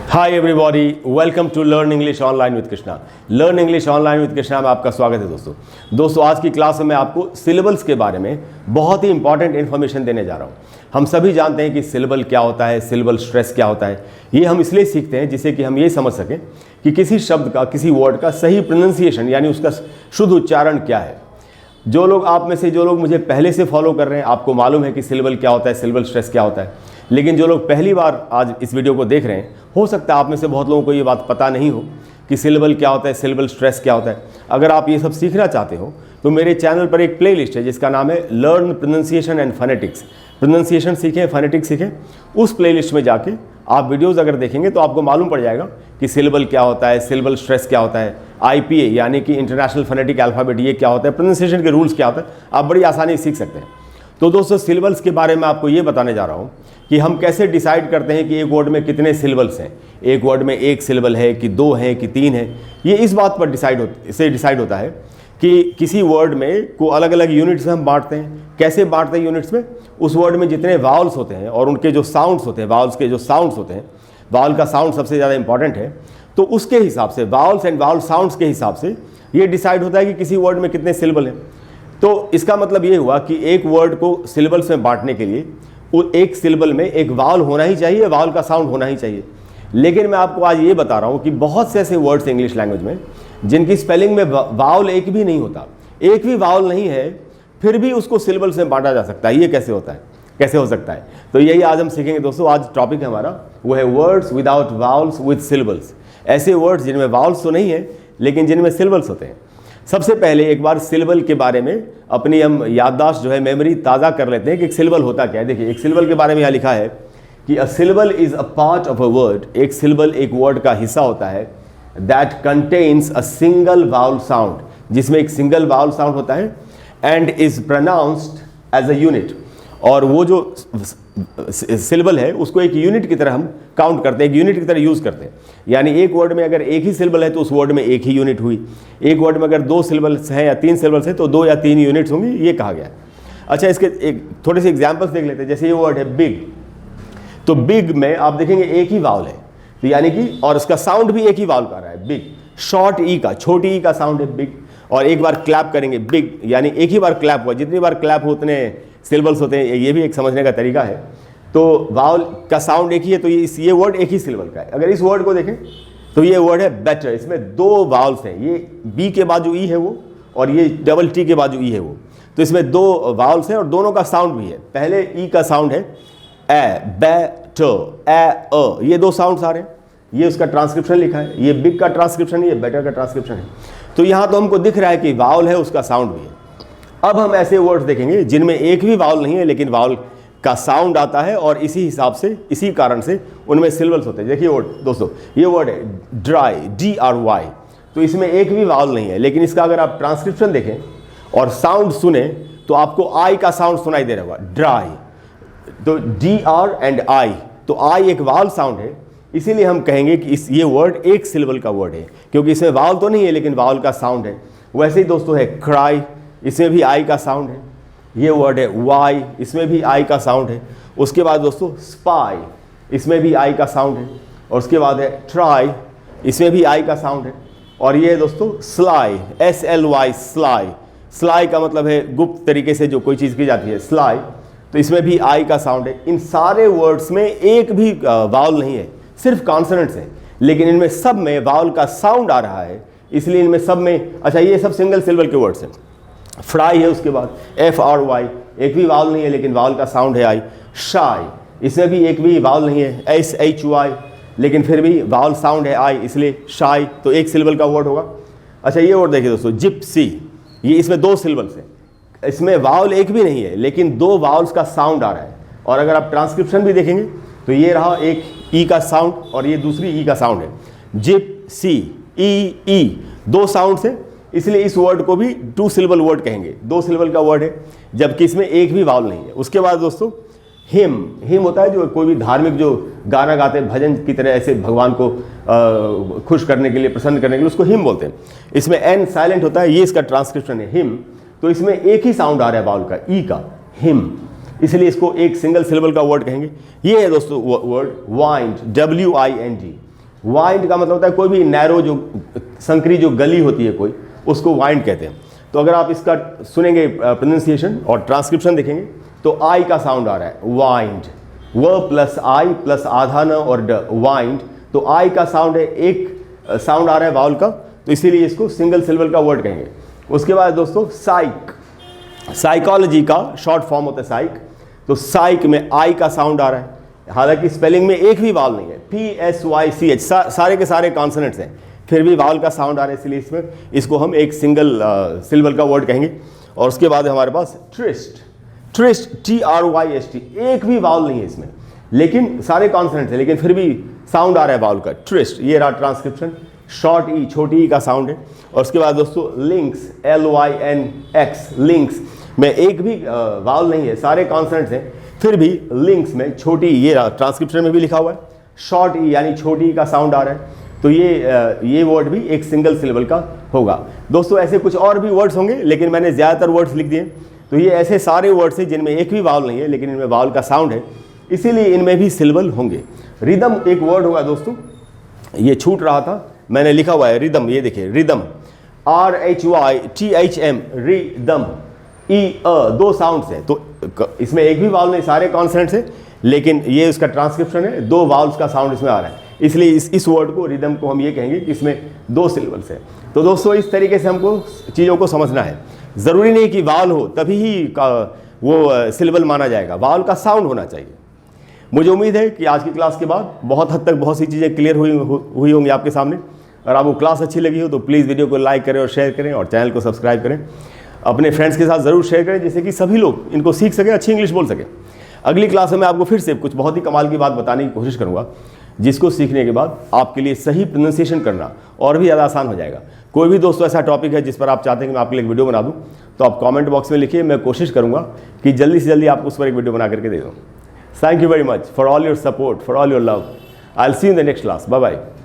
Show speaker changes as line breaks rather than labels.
Hi everybody, welcome to learn English online with Krishna. Learn English online with Krishna में आपका स्वागत है दोस्तों। आज की क्लास में मैं आपको सिलेबल्स के बारे में बहुत ही इंपॉर्टेंट इन्फॉर्मेशन देने जा रहा हूँ। हम सभी जानते हैं कि सिलेबल क्या होता है, सिलेबल स्ट्रेस क्या होता है। ये हम इसलिए सीखते हैं जिससे कि हम ये समझ सकें कि किसी शब्द का, किसी वर्ड का सही प्रोनाउंसिएशन यानी उसका शुद्ध उच्चारण क्या है। जो लोग आप में से जो लोग मुझे पहले से फॉलो कर रहे हैं, आपको मालूम है कि सिलेबल क्या होता है, सिलेबल स्ट्रेस क्या होता है। लेकिन जो लोग पहली बार आज इस वीडियो को देख रहे हैं, हो सकता है आप में से बहुत लोगों को ये बात पता नहीं हो कि सिलेबल क्या होता है, सिलेबल स्ट्रेस क्या होता है। अगर आप ये सब सीखना चाहते हो तो मेरे चैनल पर एक प्लेलिस्ट है जिसका नाम है learn pronunciation and phonetics. Pronunciation सीखें, फोनेटिक्स सीखें। उस प्लेलिस्ट में जाके आप वीडियोज़ अगर देखेंगे तो आपको मालूम पड़ जाएगा कि सिलेबल क्या होता है, सिलेबल स्ट्रेस क्या होता है, IPA यानी कि इंटरनेशनल फोनेटिक अल्फ़ाबेट ये क्या होता है, प्रोनाउंसिएशन के रूल्स क्या होता है। आप बड़ी आसानी से सीख सकते हैं। तो दोस्तों, सिलेबल्स के बारे में आपको ये बताने जा रहा हूँ कि हम कैसे डिसाइड करते हैं कि एक वर्ड में कितने सिलेबल्स हैं। एक वर्ड में एक सिलेबल है कि दो हैं कि तीन है। ये इस बात पर डिसाइड होता है कि किसी वर्ड में को अलग अलग यूनिट्स में हम बांटते हैं। कैसे बांटते हैं यूनिट्स में? उस वर्ड में जितने वावल्स होते हैं और उनके जो साउंड्स होते हैं, वावल्स के जो साउंड्स होते हैं, वावल का साउंड सबसे ज़्यादा इंपॉर्टेंट है, तो उसके हिसाब से वावल्स एंड वावल साउंड्स के हिसाब से ये डिसाइड होता है कि किसी वर्ड में कितने सिलेबल हैं। तो इसका मतलब ये हुआ कि एक वर्ड को सिलेबल्स में बांटने के लिए एक सिलेबल में एक वावल होना ही चाहिए, वावल का साउंड होना ही चाहिए। लेकिन मैं आपको आज ये बता रहा हूँ कि बहुत से ऐसे वर्ड्स इंग्लिश लैंग्वेज में जिनकी स्पेलिंग में वावल एक भी नहीं होता, एक भी वावल नहीं है, फिर भी उसको सिलेबल्स में बांटा जा सकता है। ये कैसे होता है, कैसे हो सकता है? तो यही आज हम सीखेंगे दोस्तों। आज टॉपिक है हमारा, वो है words without vowels with syllables. ऐसे वर्ड्स जिनमें वावल्स तो नहीं है लेकिन जिनमें सिलेबल्स होते हैं। सबसे पहले एक बार सिलेबल के बारे में अपनी हम याददाश्त जो है, मेमोरी ताज़ा कर लेते हैं कि एक सिलेबल होता क्या है। देखिए, एक सिलेबल के बारे में यहाँ लिखा है कि a syllable is a part of a word. एक सिलेबल एक वर्ड का हिस्सा होता है that contains a single vowel sound, जिसमें एक सिंगल वावल साउंड होता है, and is pronounced as a unit. और वो जो सिलेबल है उसको एक यूनिट की तरह हम काउंट करते हैं, एक यूनिट की तरह यूज़ करते हैं। यानी एक वर्ड में अगर एक ही सिलेबल है तो उस वर्ड में एक ही यूनिट हुई। एक वर्ड में अगर दो सिलेबल्स हैं या तीन सिलेबल्स हैं तो दो या तीन यूनिट्स होंगी, ये कहा गया है। अच्छा, इसके एक थोड़े से एग्जाम्पल्स देख लेते हैं। जैसे ये वर्ड है बिग, तो बिग में आप देखेंगे एक ही वावल है, तो यानी कि और उसका साउंड भी एक ही वावल का रहा है, बिग। शॉर्ट ई का, छोटी ई का साउंड है बिग। और एक बार क्लैप करेंगे बिग, यानी एक ही बार क्लैप हुआ। जितनी बार क्लैप हो उतने सिलेबल्स होते हैं, ये भी एक समझने का तरीका है। तो वावल का साउंड एक ही है, तो ये वर्ड एक ही सिलेबल का है। अगर इस वर्ड को देखें तो ये वर्ड है बेटर। इसमें दो वावल्स हैं, ये बी के बाजू ई है वो, और ये डबल टी के बाजू ई है वो। तो इसमें दो वावल्स हैं और दोनों का साउंड भी है। पहले ई का साउंड है ए, बेटर, ए, अ, ये दो साउंड्स आ रहे हैं। ये उसका ट्रांसक्रिप्शन लिखा है, ये बिग का ट्रांसक्रिप्शन है, ये बेटर का ट्रांसक्रिप्शन है। तो यहाँ तो हमको दिख रहा है कि वावल है, उसका साउंड भी है। अब हम ऐसे वर्ड्स देखेंगे जिनमें एक भी वावल नहीं है लेकिन वावल का साउंड आता है, और इसी हिसाब से, इसी कारण से उनमें सिलेबल्स होते हैं। देखिए वर्ड दोस्तों, ये वर्ड है ड्राई, DRY। तो इसमें एक भी वावल नहीं है, लेकिन इसका अगर आप ट्रांसक्रिप्शन देखें और साउंड सुने तो आपको आई का साउंड सुनाई दे रहा होगा, ड्राई। तो DR एंड I, तो आई एक वावल साउंड है, इसीलिए हम कहेंगे कि ये वर्ड एक सिलेबल का वर्ड है, क्योंकि इसमें वावल तो नहीं है लेकिन वावल का साउंड है। वैसे ही दोस्तों है क्राई, इसमें भी आई का साउंड है। ये वर्ड है वाई, इसमें भी आई का साउंड है। उसके बाद दोस्तों स्पाई, इसमें भी आई का साउंड है। और उसके बाद है ट्राई, इसमें भी आई का साउंड है। और ये दोस्तों स्लाई, SLY, स्लाई। स्लाई का मतलब है गुप्त तरीके से जो कोई चीज़ की जाती है, स्लाई। तो इसमें भी आई का साउंड है। इन सारे वर्ड्स में एक भी वावल नहीं है, सिर्फ कॉन्सोनेंट्स हैं, लेकिन इनमें सब में वावल का साउंड आ रहा है, इसलिए इनमें सब में। अच्छा, ये सब सिंगल सिलेबल के वर्ड्स हैं। फ्राई है, उसके बाद FRY, एक भी वावल नहीं है लेकिन वावल का साउंड है आई। शाई, इसमें भी एक भी वावल नहीं है, SHY, लेकिन फिर भी वावल साउंड है आई, इसलिए शाई। तो एक सिलेबल का वर्ड होगा। अच्छा, ये वर्ड देखिए दोस्तों जिप्सी, ये इसमें दो सिलेबल्स हैं, इसमें वावल एक भी नहीं है लेकिन दो वावल्स का साउंड आ रहा है। और अगर आप ट्रांसक्रिप्शन भी देखेंगे तो ये रहा एक ई का साउंड और ये दूसरी ई का साउंड है। जिप्सी, ई, दो साउंड्स हैं, इसलिए इस वर्ड को भी टू सिलेबल वर्ड कहेंगे, दो सिलेबल का वर्ड है, जबकि इसमें एक भी वावल नहीं है। उसके बाद दोस्तों हिम होता है, जो कोई भी धार्मिक जो गाना गाते हैं भजन की तरह, ऐसे भगवान को खुश करने के लिए, प्रसन्न करने के लिए, उसको हिम बोलते हैं। इसमें एन साइलेंट होता है, ये इसका ट्रांसक्रिप्शन है हिम। तो इसमें एक ही साउंड आ रहा है वावल का, ई का, हिम, इसलिए इसको एक सिंगल सिलेबल का वर्ड कहेंगे। ये है दोस्तों वर्ड वाइंड, WIND। वाइंड का मतलब होता है कोई भी नैरो, जो संकरी जो गली होती है कोई, उसको वाइंड कहते हैं। तो अगर आप इसका सुनेंगे प्रोनाउंसिएशन और ट्रांसक्रिप्शन देखेंगे तो आई का साउंड आ रहा है, वाइंड, व प्लस आई प्लस आधा न और ड, वाइंड। तो आई का साउंड है, एक साउंड आ रहा है वाउल का, तो इसीलिए इसको सिंगल सिलेबल का वर्ड कहेंगे। उसके बाद दोस्तों साइक, साइकोलॉजी का शॉर्ट फॉर्म होता है साइक। तो साइक में आई का साउंड आ रहा है, हालांकि स्पेलिंग में एक भी वावल नहीं है, PSYCH सारे के सारे कॉन्सोनेंट्स हैं, फिर भी वावल का साउंड आ रहा है, इसलिए इसमें इसको हम एक सिंगल सिलेबल का वर्ड कहेंगे। और उसके बाद हमारे पास ट्रिस्ट, ट्रिस्ट TRYST, एक भी वावल नहीं है इसमें, लेकिन सारे कॉन्सोनेंट्स हैं, लेकिन फिर भी साउंड आ रहा है वावल का, ट्रिस्ट। ये रहा ट्रांसक्रिप्शन, शॉर्ट ई, छोटी ई का साउंड है। और उसके बाद दोस्तों लिंक्स, LYNX, लिंक्स में एक भी वावल नहीं है, सारे कॉन्सोनेंट्स हैं, फिर भी लिंक्स में छोटी, ये ट्रांसक्रिप्शन में भी लिखा हुआ है, शॉर्ट ई यानी छोटी का साउंड आ रहा है। तो ये वर्ड भी एक सिंगल सिलेबल का होगा। दोस्तों ऐसे कुछ और भी वर्ड्स होंगे, लेकिन मैंने ज़्यादातर वर्ड्स लिख दिए। तो ये ऐसे सारे वर्ड्स हैं जिनमें एक भी वावल नहीं है, लेकिन इनमें वावल का साउंड है, इसीलिए इनमें भी सिलेबल होंगे। रिदम एक वर्ड होगा दोस्तों, ये छूट रहा था, मैंने लिखा हुआ है रिदम, ये देखिए रिदम, RHYTHM, रिदम, दो साउंड्स हैं, तो इसमें एक भी वावल नहीं, सारे कॉन्सोनेंट्स हैं, लेकिन ये उसका ट्रांसक्रिप्शन है, दो वावल्स का साउंड इसमें आ रहा है, इसलिए इस वर्ड को, रिदम को हम ये कहेंगे कि इसमें दो सिलेबल्स हैं। तो दोस्तों इस तरीके से हमको चीज़ों को समझना है। ज़रूरी नहीं कि वावल हो तभी ही वो सिलेबल माना जाएगा, वावल का साउंड होना चाहिए। मुझे उम्मीद है कि आज की क्लास के बाद बहुत हद तक बहुत सी चीज़ें क्लियर हुई होंगी आपके सामने। अगर आपको क्लास अच्छी लगी हो तो प्लीज़ वीडियो को लाइक करें और शेयर करें और चैनल को सब्सक्राइब करें। अपने फ्रेंड्स के साथ ज़रूर शेयर करें, जिससे कि सभी लोग इनको सीख सकें, अच्छी इंग्लिश बोल सकें। अगली क्लास में मैं आपको फिर से कुछ बहुत ही कमाल की बात बताने की कोशिश करूँगा, जिसको सीखने के बाद आपके लिए सही प्रोनाउंसिएशन करना और भी ज़्यादा आसान हो जाएगा। कोई भी दोस्तों ऐसा टॉपिक है जिस पर आप चाहते हैं कि मैं आपके लिए एक वीडियो बना दूँ, तो आप कमेंट बॉक्स में लिखिए, मैं कोशिश करूँगा कि जल्दी से जल्दी आपको उस पर एक वीडियो बना करके दे दूँ। Thank you very much for all your support, for all your love. I'll see you in the next class. Bye-bye.